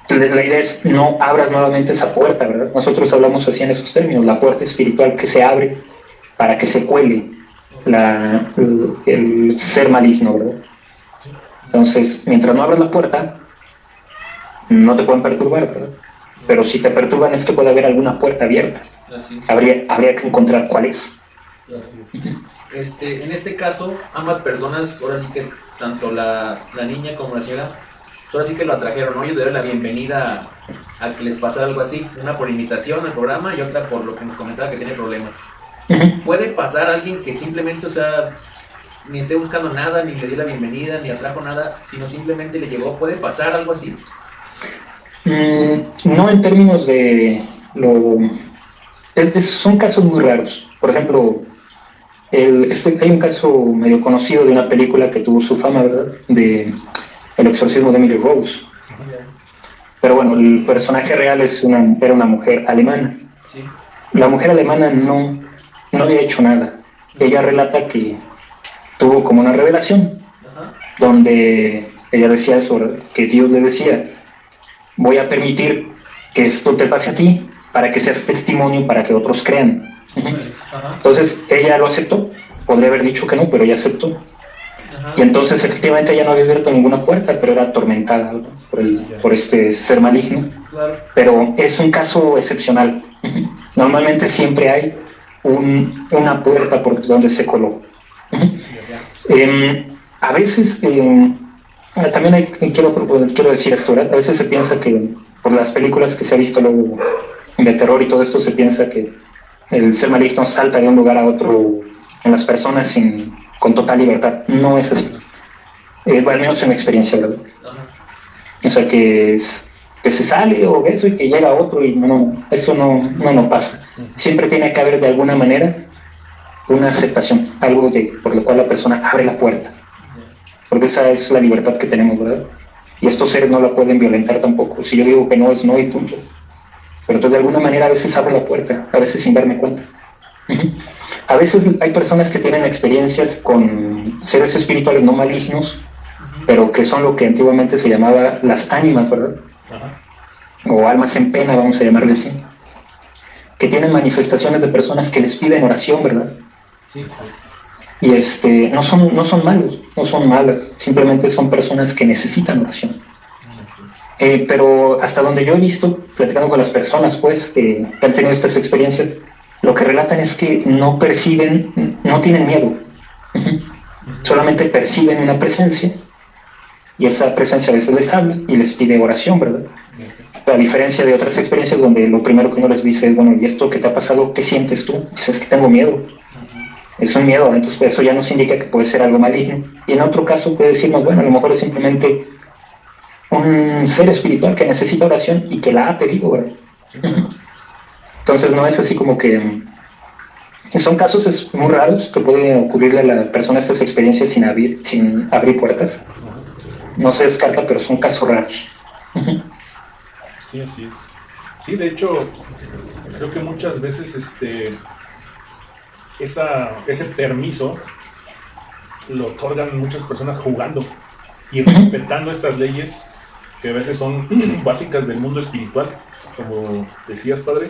la idea es no abras nuevamente esa puerta, ¿verdad? Nosotros hablamos así en esos términos, la puerta espiritual que se abre para que se cuele el ser maligno, ¿verdad? Entonces, mientras no abras la puerta, no te pueden perturbar, ¿verdad? Pero si te perturban es que puede haber alguna puerta abierta. Así. Habría que encontrar cuál es. En este caso, ambas personas, ahora sí que tanto la niña como la señora, ahora sí que lo atrajeron, ¿no? Ellos le dieron la bienvenida a que les pasara algo así, una por invitación al programa y otra por lo que nos comentaba que tiene problemas. Puede pasar alguien que simplemente, o sea, ni esté buscando nada, ni le dio la bienvenida, ni atrajo nada, sino simplemente le llegó. ¿Puede pasar algo así? No en términos de son casos muy raros. Por ejemplo, hay un caso medio conocido de una película que tuvo su fama, ¿verdad?, de El exorcismo de Emily Rose. Pero bueno, el personaje real era una mujer alemana. Sí. La mujer alemana no había hecho nada. Ella relata que tuvo como una revelación. Ajá. Donde ella decía eso, ¿verdad?, que Dios le decía, voy a permitir que esto te pase a ti para que seas testimonio para que otros crean. Ajá. Entonces ella lo aceptó. Podría haber dicho que no, pero ella aceptó. Ajá. Y entonces efectivamente ella no había abierto ninguna puerta, pero era atormentada, ¿no? por este ser maligno. Claro. Pero es un caso excepcional. Normalmente siempre hay una puerta por donde se coló. A veces, también quiero decir esto, ¿verdad? A veces se piensa que por las películas que se ha visto luego de terror y todo esto, se piensa que el ser maligno salta de un lugar a otro en las personas con total libertad. No es así. Bueno, al menos en mi experiencia, ¿verdad? Ajá. O sea, que se sale o eso y que llega otro y eso no pasa. Siempre tiene que haber de alguna manera una aceptación, algo por lo cual la persona abre la puerta. Porque esa es la libertad que tenemos, ¿verdad? Y estos seres no la pueden violentar tampoco. Si yo digo que no, es no y punto. Pero entonces de alguna manera a veces abro la puerta, a veces sin darme cuenta. A veces hay personas que tienen experiencias con seres espirituales no malignos, pero que son lo que antiguamente se llamaba las ánimas, ¿verdad? Ajá. O almas en pena, vamos a llamarle así, que tienen manifestaciones de personas que les piden oración, ¿verdad? Sí. Y no son malos, no son malas, simplemente son personas que necesitan oración. Pero hasta donde yo he visto, platicando con las personas, pues, que han tenido estas experiencias, lo que relatan es que no perciben, no tienen miedo, solamente perciben una presencia, y esa presencia a veces les habla y les pide oración, ¿verdad? A diferencia de otras experiencias donde lo primero que uno les dice es, bueno, ¿y esto qué te ha pasado? ¿Qué sientes tú? Dices, es que tengo miedo. Es un miedo, entonces pues, eso ya nos indica que puede ser algo maligno. Y en otro caso puede decirnos, bueno, a lo mejor es simplemente un ser espiritual que necesita oración y que la ha pedido, ¿verdad? Entonces no es así como que... Son casos muy raros que pueden ocurrirle a la persona estas experiencias sin abrir puertas. No se descarta, pero son casos raros. Sí, así es. Sí, de hecho, creo que muchas veces ese permiso lo otorgan muchas personas jugando y respetando estas leyes que a veces son básicas del mundo espiritual, como decías, padre,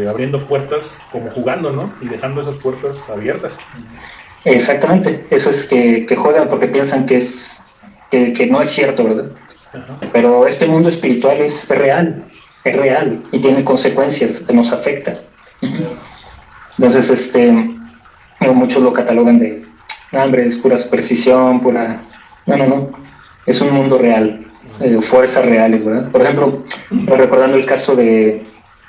abriendo puertas como jugando, ¿no? Y dejando esas puertas abiertas. Exactamente, eso es que juegan porque piensan que no es cierto, ¿verdad? Ajá. Pero este mundo espiritual es real y tiene consecuencias que nos afectan. Entonces, muchos lo catalogan de, hombre, es pura superstición, pura... No, es un mundo real, fuerzas reales, ¿verdad? Por ejemplo, recordando el caso de,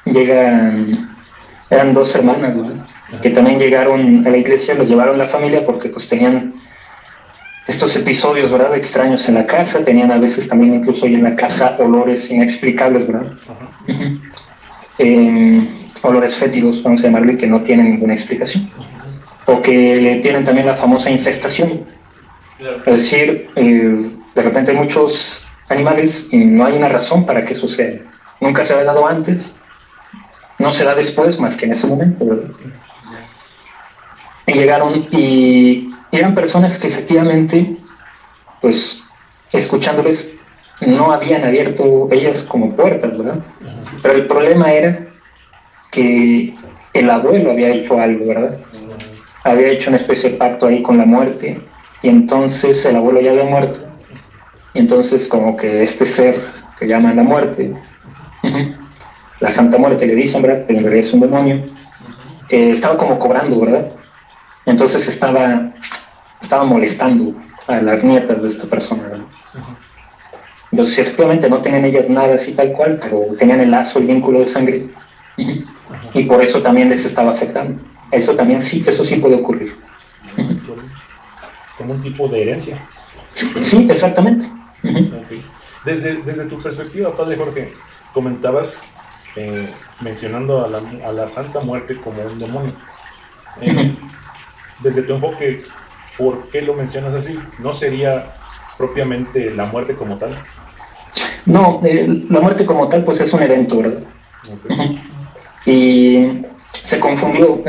eran dos hermanas, ¿verdad? Que también llegaron a la iglesia, los llevaron la familia porque pues tenían estos episodios, ¿verdad?, extraños en la casa, tenían a veces también incluso ahí en la casa olores inexplicables, ¿verdad? Olores fétidos, vamos a llamarle, que no tienen ninguna explicación. O que tienen también la famosa infestación. Claro. Es decir, de repente hay muchos animales y no hay una razón para que suceda. Nunca se ha dado antes, no se da después más que en ese momento, ¿verdad? Y llegaron y eran personas que efectivamente, pues, escuchándoles, no habían abierto ellas como puertas, ¿verdad? Pero el problema era que el abuelo había hecho algo, ¿verdad? Había hecho una especie de pacto ahí con la muerte, y entonces el abuelo ya había muerto, y entonces como que este ser que llaman la muerte, la Santa Muerte le dicen, ¿verdad?, que en realidad es un demonio, estaba como cobrando, ¿verdad? Entonces estaba molestando a las nietas de esta persona, ¿verdad? Entonces efectivamente no tenían ellas nada así tal cual, pero tenían el lazo, el vínculo de sangre, y por eso también les estaba afectando. Eso sí puede ocurrir. Como un tipo de herencia. Sí, exactamente. Okay. Desde tu perspectiva, padre Jorge, comentabas mencionando a la Santa Muerte como un demonio. Desde tu enfoque, ¿por qué lo mencionas así? ¿No sería propiamente la muerte como tal? No, la muerte como tal pues es un evento, ¿verdad? Okay. Y se confundió.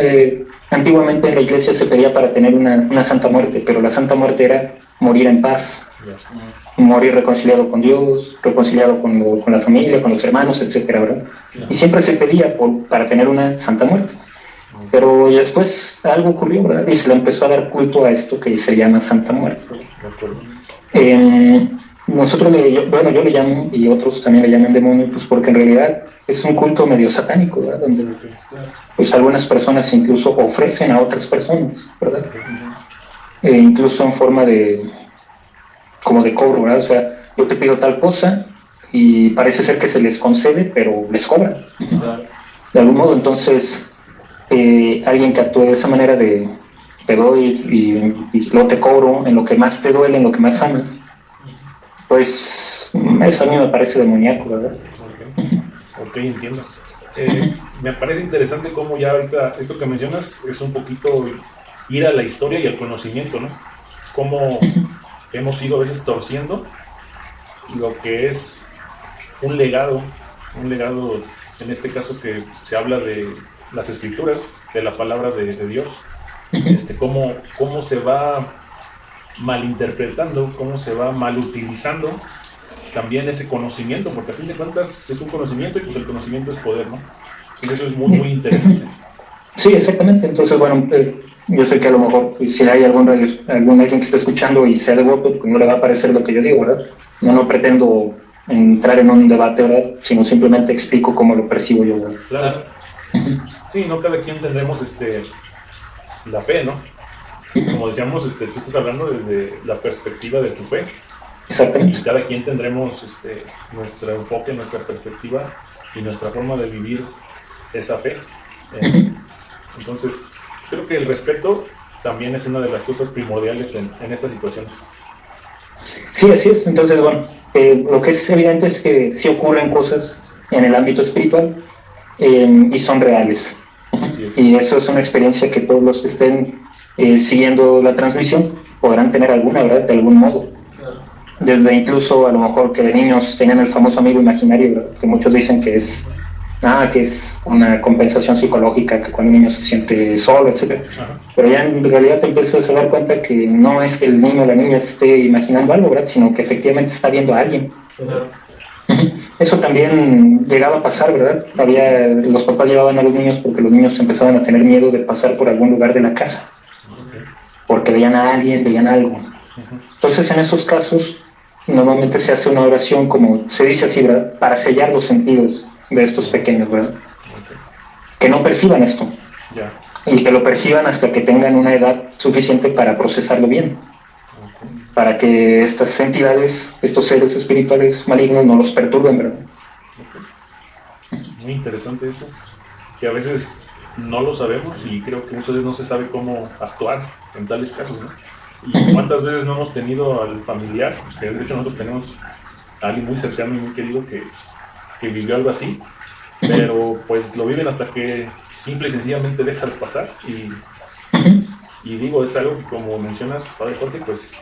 Antiguamente en la iglesia se pedía para tener una Santa Muerte, pero la Santa Muerte era morir en paz, morir reconciliado con Dios, reconciliado con la familia, con los hermanos, etcétera, ¿verdad? Y siempre se pedía para tener una Santa Muerte. Pero después algo ocurrió, ¿verdad? Y se le empezó a dar culto a esto que se llama Santa Muerte. De acuerdo. Nosotros, yo le llamo, y otros también le llaman demonio, pues porque en realidad es un culto medio satánico, ¿verdad? Donde pues algunas personas incluso ofrecen a otras personas, ¿verdad? Incluso en forma como de cobro, ¿verdad? O sea, yo te pido tal cosa y parece ser que se les concede, pero les cobran. De algún modo, entonces, alguien que actúe de esa manera de te doy y luego te cobro en lo que más te duele, en lo que más amas, pues eso a mí me parece demoníaco, ¿verdad? Ok, entiendo. Me parece interesante cómo ya ahorita esto que mencionas es un poquito ir a la historia y al conocimiento, ¿no? Cómo hemos ido a veces torciendo lo que es un legado en este caso que se habla de las escrituras, de la palabra de Dios, cómo se va malinterpretando, cómo se va malutilizando también ese conocimiento, porque a fin de cuentas es un conocimiento y pues el conocimiento es poder, ¿no? Y eso es muy, muy interesante. Sí, exactamente. Entonces, bueno, yo sé que a lo mejor si hay algún alguien que esté escuchando y sea devoto, pues no le va a parecer lo que yo digo, ¿verdad? No pretendo entrar en un debate, ¿verdad? Sino simplemente explico cómo lo percibo yo, ¿verdad? Claro. Sí, no cada quien tendremos la fe, ¿no? Como decíamos, tú estás hablando desde la perspectiva de tu fe. Exactamente. Y cada quien tendremos nuestro enfoque, nuestra perspectiva y nuestra forma de vivir esa fe. Entonces, creo que el respeto también es una de las cosas primordiales en esta situación. Sí, así es. Entonces, bueno, lo que es evidente es que sí ocurren cosas en el ámbito espiritual y son reales. Y eso es una experiencia que todos los que estén siguiendo la transmisión podrán tener alguna, ¿verdad? De algún modo. Desde incluso a lo mejor que de niños tenían el famoso amigo imaginario, ¿verdad? Que muchos dicen que es una compensación psicológica, que cuando un niño se siente solo, etc. Pero ya en realidad te empiezas a dar cuenta que no es que el niño o la niña esté imaginando algo, ¿verdad? Sino que efectivamente está viendo a alguien. Eso también llegaba a pasar, ¿verdad? Los papás llevaban a los niños porque los niños empezaban a tener miedo de pasar por algún lugar de la casa, porque veían a alguien, veían algo. Entonces, en esos casos, normalmente se hace una oración, como se dice así, ¿verdad? Para sellar los sentidos de estos pequeños, ¿verdad? Que no perciban esto. Y que lo perciban hasta que tengan una edad suficiente para procesarlo bien. Para que estas entidades, estos seres espirituales malignos no los perturben, ¿verdad? Muy interesante eso, que a veces no lo sabemos y creo que muchas veces no se sabe cómo actuar en tales casos, ¿no? Y cuántas veces no hemos tenido al familiar, que de hecho nosotros tenemos a alguien muy cercano y muy querido que vivió algo así, pero pues lo viven hasta que simple y sencillamente deja de pasar y digo, es algo que como mencionas, Padre Jorge, pues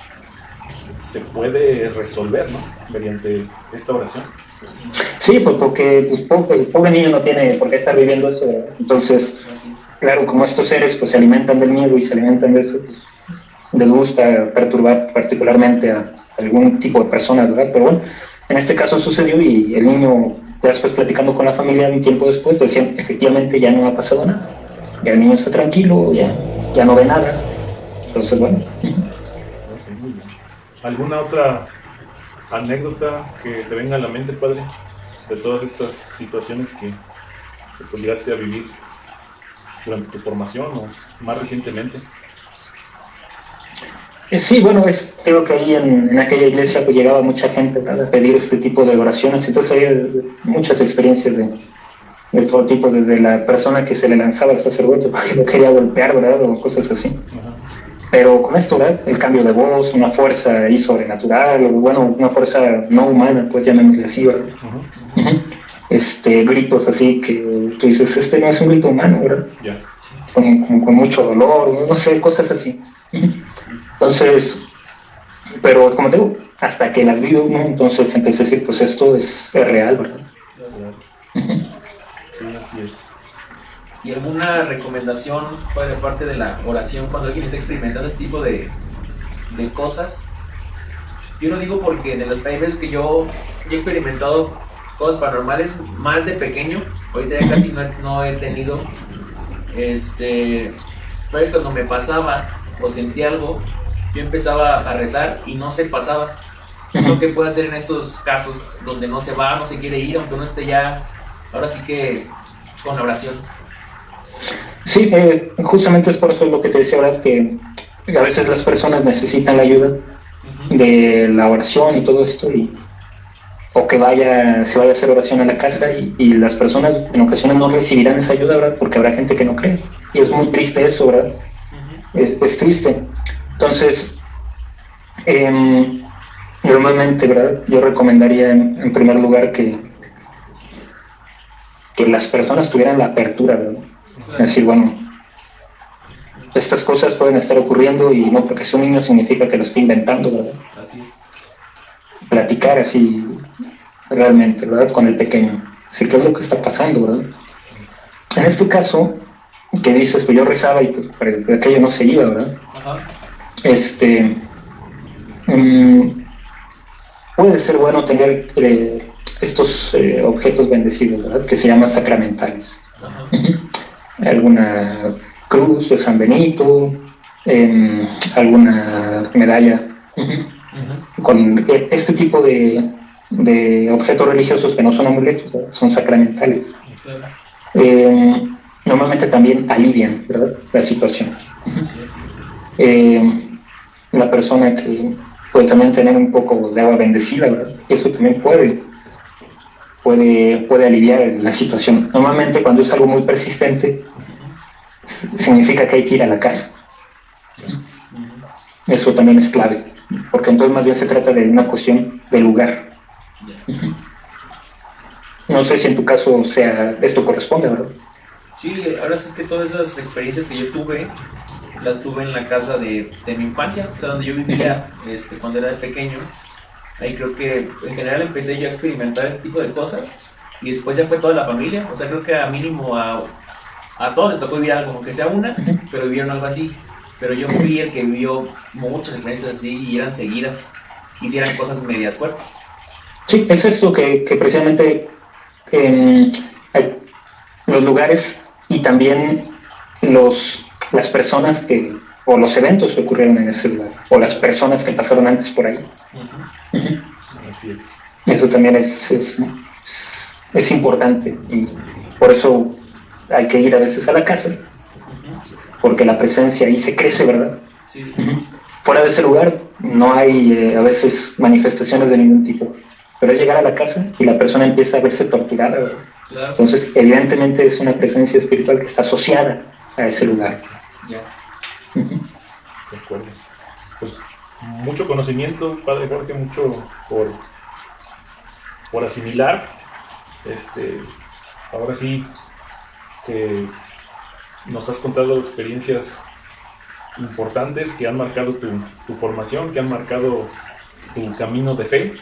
se puede resolver, ¿no? Mediante esta oración. Sí, pues porque el pobre niño no tiene por qué estar viviendo eso, ¿verdad? Entonces, claro, como estos seres pues se alimentan del miedo y se alimentan de eso, pues les gusta perturbar particularmente a algún tipo de personas, ¿verdad? Pero bueno, en este caso sucedió y el niño, ya después platicando con la familia un tiempo después, decían, efectivamente ya no ha pasado nada. Ya el niño está tranquilo, ya no ve nada. Entonces, bueno. Muy bien. ¿Alguna otra anécdota que te venga a la mente, Padre, de todas estas situaciones que pues, llegaste a vivir durante tu formación o más recientemente? Sí, bueno, creo que ahí en aquella iglesia pues llegaba mucha gente, ¿verdad?, a pedir este tipo de oraciones, entonces había muchas experiencias de todo tipo, desde la persona que se le lanzaba al sacerdote porque lo quería golpear, ¿verdad?, o cosas así. Pero con esto, ¿verdad?, el cambio de voz, una fuerza ahí sobrenatural, o bueno, una fuerza no humana, pues llamémosle así, ¿verdad? Gritos así que tú dices, no es un grito humano, ¿verdad? Con mucho dolor, no sé, cosas así. Entonces, pero como te digo, hasta que las vivo, ¿no? Entonces empecé a decir, pues esto es real, ¿verdad? Sí, así es. ¿Y alguna recomendación de parte de la oración cuando alguien está experimentando este tipo de cosas? Yo lo digo porque de las veces que yo he experimentado cosas paranormales más de pequeño, ahorita ya casi no he tenido, pues cuando me pasaba o sentía algo, yo empezaba a rezar y no se pasaba. Lo que puedo hacer en estos casos donde no se va, no se quiere ir, aunque uno esté ya, ahora sí que con la oración. Sí, justamente es por eso lo que te decía, ¿verdad? Que a veces las personas necesitan la ayuda de la oración y todo esto, o que se vaya a hacer oración a la casa y las personas en ocasiones no recibirán esa ayuda, ¿verdad? Porque habrá gente que no cree. Y es muy triste eso, ¿verdad? Es triste. Entonces, normalmente, ¿verdad? Yo recomendaría en primer lugar que las personas tuvieran la apertura, ¿verdad? Es decir, bueno, estas cosas pueden estar ocurriendo y no porque sea un niño significa que lo esté inventando, ¿verdad? Así es. Platicar así realmente, ¿verdad? Con el pequeño. Así que es lo que está pasando, ¿verdad? En este caso, que dices, pues yo rezaba y pues aquello no se iba, ¿verdad? Ajá. Puede ser bueno tener estos objetos bendecidos, ¿verdad? Que se llaman sacramentales. Alguna cruz de San Benito, alguna medalla, con este tipo de objetos religiosos que no son amuletos, ¿verdad? Son sacramentales. Normalmente también alivian, ¿verdad? La situación. La persona que puede también tener un poco de agua bendecida, ¿verdad? Eso también puede aliviar la situación. Normalmente cuando es algo muy persistente, significa que hay que ir a la casa. Eso también es clave, porque entonces más bien se trata de una cuestión de lugar. No sé si en tu caso esto corresponde, ¿verdad? Sí, ahora sí que todas esas experiencias que yo tuve, las tuve en la casa de mi infancia, o sea, donde yo vivía cuando era pequeño. Ahí creo que en general empecé yo a experimentar este tipo de cosas y después ya fue toda la familia, o sea, creo que a mínimo a todos les tocó vivir algo, como que sea una, pero vivieron algo así. Pero yo fui el que vivió muchas experiencias así y eran seguidas, hicieran cosas medias fuertes. Sí, es esto que precisamente hay los lugares y también las personas o los eventos que ocurrieron en ese lugar, o las personas que pasaron antes por ahí. Así es. Eso también es importante y por eso hay que ir a veces a la casa, porque la presencia ahí se crece, ¿verdad? Sí. Fuera de ese lugar no hay a veces manifestaciones de ningún tipo, pero es llegar a la casa y la persona empieza a verse torturada, ¿verdad? Claro. Entonces evidentemente es una presencia espiritual que está asociada a ese lugar. Ya. De acuerdo. Pues mucho conocimiento, Padre Jorge, mucho por asimilar. Ahora sí que nos has contado experiencias importantes que han marcado tu formación, que han marcado tu camino de fe,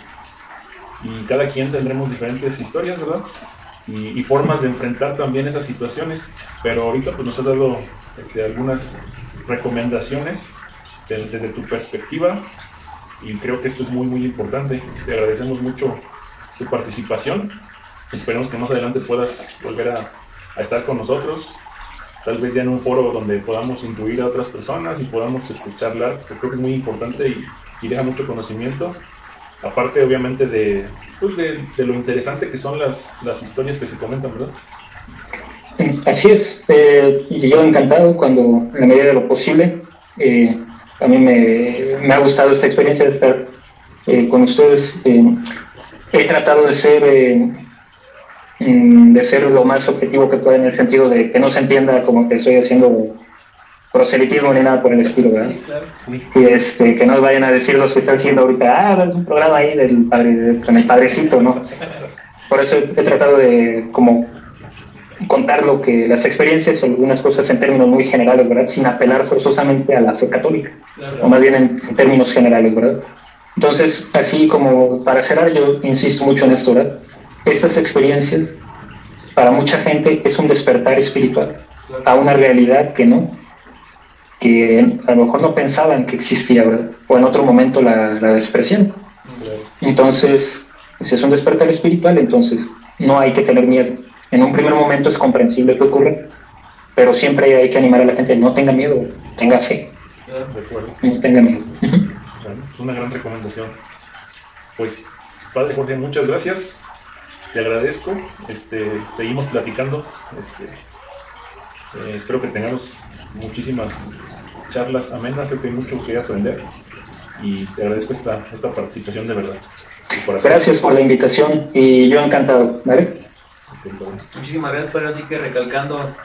y cada quien tendremos diferentes historias, ¿verdad? Y formas de enfrentar también esas situaciones, pero ahorita pues nos has dado algunas recomendaciones desde tu perspectiva, y creo que esto es muy muy importante. Te agradecemos mucho tu participación. Esperemos que más adelante puedas volver a estar con nosotros, tal vez ya en un foro donde podamos incluir a otras personas y podamos charlar, que creo que es muy importante y deja mucho conocimiento, aparte obviamente de lo interesante que son las historias que se comentan, ¿verdad? Así es, y yo encantado cuando, en la medida de lo posible, a mí me ha gustado esta experiencia de estar con ustedes. He tratado de ser lo más objetivo que pueda, en el sentido de que no se entienda como que estoy haciendo proselitismo ni nada por el estilo, ¿verdad? Sí, claro. Sí. Y que no vayan a decir los que están haciendo ahorita, es un programa ahí con el padrecito, ¿no? Por eso he tratado de como contar las experiencias, algunas cosas en términos muy generales, ¿verdad? Sin apelar forzosamente a la fe católica, claro. O más bien en términos generales, ¿verdad? Entonces, así como para cerrar, yo insisto mucho en esto, ¿verdad? Estas experiencias, para mucha gente, es un despertar espiritual a una realidad que a lo mejor no pensaban que existía, ¿verdad? O en otro momento la despreciaron. Entonces, si es un despertar espiritual, entonces no hay que tener miedo. En un primer momento es comprensible que ocurra, pero siempre hay que animar a la gente, no tenga miedo, tenga fe, De acuerdo. no tenga miedo. Bueno, es una gran recomendación. Pues, padre Jorge, muchas gracias. Te agradezco. Seguimos platicando. Espero que tengamos muchísimas charlas amenas. Creo que hay mucho que aprender. Y te agradezco esta participación de verdad. Gracias por la invitación y yo encantado, ¿vale? Muchísimas gracias, padre. Así que recalcando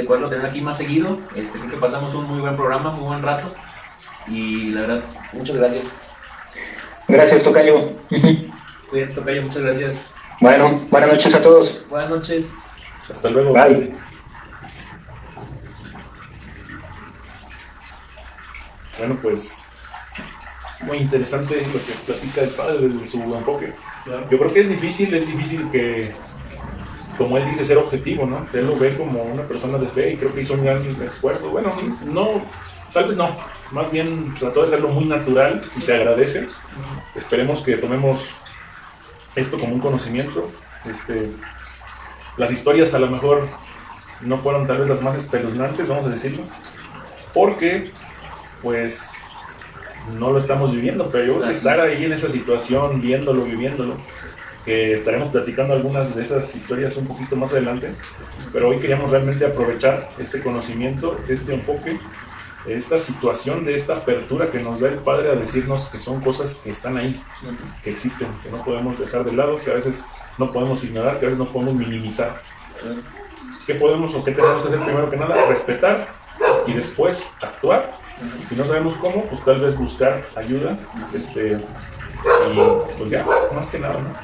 poderlo tener aquí más seguido. Creo que pasamos un muy buen programa, muy buen rato. Y la verdad, muchas gracias. Gracias, tocayo. Cuídate, tocayo, muchas gracias. Bueno, buenas noches a todos. Buenas noches. Hasta luego. Bye. Bueno, pues muy interesante lo que platica el padre desde su enfoque. Yo creo que es difícil que, como él dice, ser objetivo, ¿no? Él lo ve como una persona de fe y creo que hizo un gran esfuerzo. Bueno, no, tal vez no. Más bien trató de hacerlo muy natural y se agradece. Esperemos que tomemos esto como un conocimiento. Las historias a lo mejor no fueron tal vez las más espeluznantes, vamos a decirlo, porque pues no lo estamos viviendo, pero yo creo que estar ahí en esa situación, viéndolo, viviéndolo, que estaremos platicando algunas de esas historias un poquito más adelante, pero hoy queríamos realmente aprovechar este conocimiento, este enfoque, esta situación, de esta apertura que nos da el Padre a decirnos que son cosas que están ahí, que existen, que no podemos dejar de lado, que a veces no podemos ignorar, que a veces no podemos minimizar. ¿Qué podemos o qué tenemos que hacer primero que nada? Respetar y después actuar. Si no sabemos cómo, pues tal vez buscar ayuda, y pues ya, más que nada, ¿no?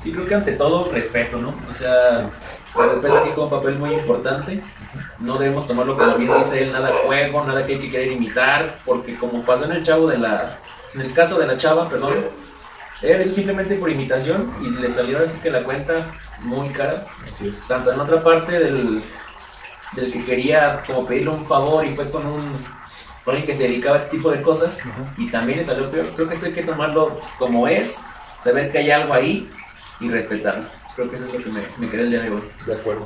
Sí, creo que ante todo respeto, ¿no? O sea, el respeto aquí como un papel muy importante. No debemos tomarlo, como bien dice él, nada juego, nada que hay que querer imitar, porque como pasó en el caso de la chava, perdón, él hizo simplemente por imitación y le salió así que la cuenta muy cara. Así es. Tanto en otra parte del que quería como pedirle un favor y fue con alguien que se dedicaba a este tipo de cosas, y también le salió peor. Creo que esto hay que tomarlo como es, saber que hay algo ahí y respetarlo. Creo que eso es lo que me quedé el día de hoy. De acuerdo.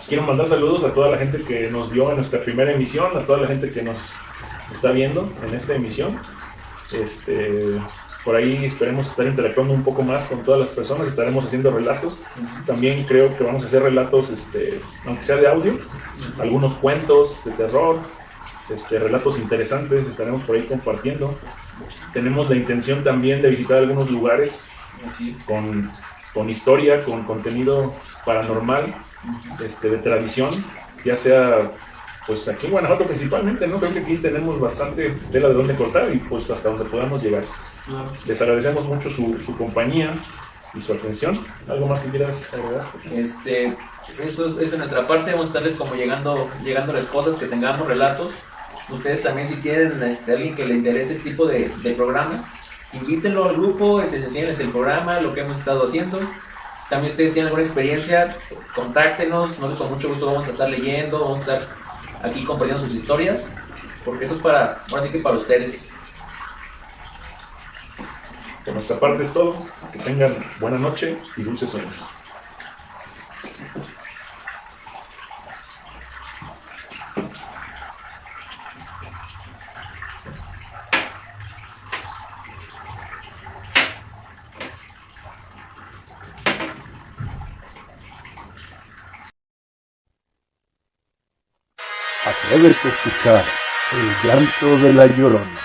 Quiero mandar saludos a toda la gente que nos vio en nuestra primera emisión, a toda la gente que nos está viendo en esta emisión. Por ahí esperemos estar interactuando un poco más con todas las personas, estaremos haciendo relatos. También creo que vamos a hacer relatos, aunque sea de audio, algunos cuentos de terror, relatos interesantes, estaremos por ahí compartiendo. Tenemos la intención también de visitar algunos lugares con historia, con contenido paranormal, de tradición, ya sea pues aquí en Guanajuato principalmente, ¿no? Creo que aquí tenemos bastante tela de donde cortar y pues hasta donde podamos llegar. Les agradecemos mucho su compañía y su atención. ¿Algo más que quieras agregar? Eso es de nuestra parte. Vamos a estarles como llegándoles cosas que tengamos, relatos. Ustedes también, si quieren alguien que le interese este tipo de programas, invítenlo al grupo, enséñenles el programa, lo que hemos estado haciendo. También ustedes tienen alguna experiencia, contáctenos, nosotros con mucho gusto vamos a estar leyendo, vamos a estar aquí compartiendo sus historias, porque eso es ahora sí que para ustedes. Por nuestra parte es todo. Que tengan buena noche y dulces sueños. Atrévete a escuchar el llanto de la Llorona.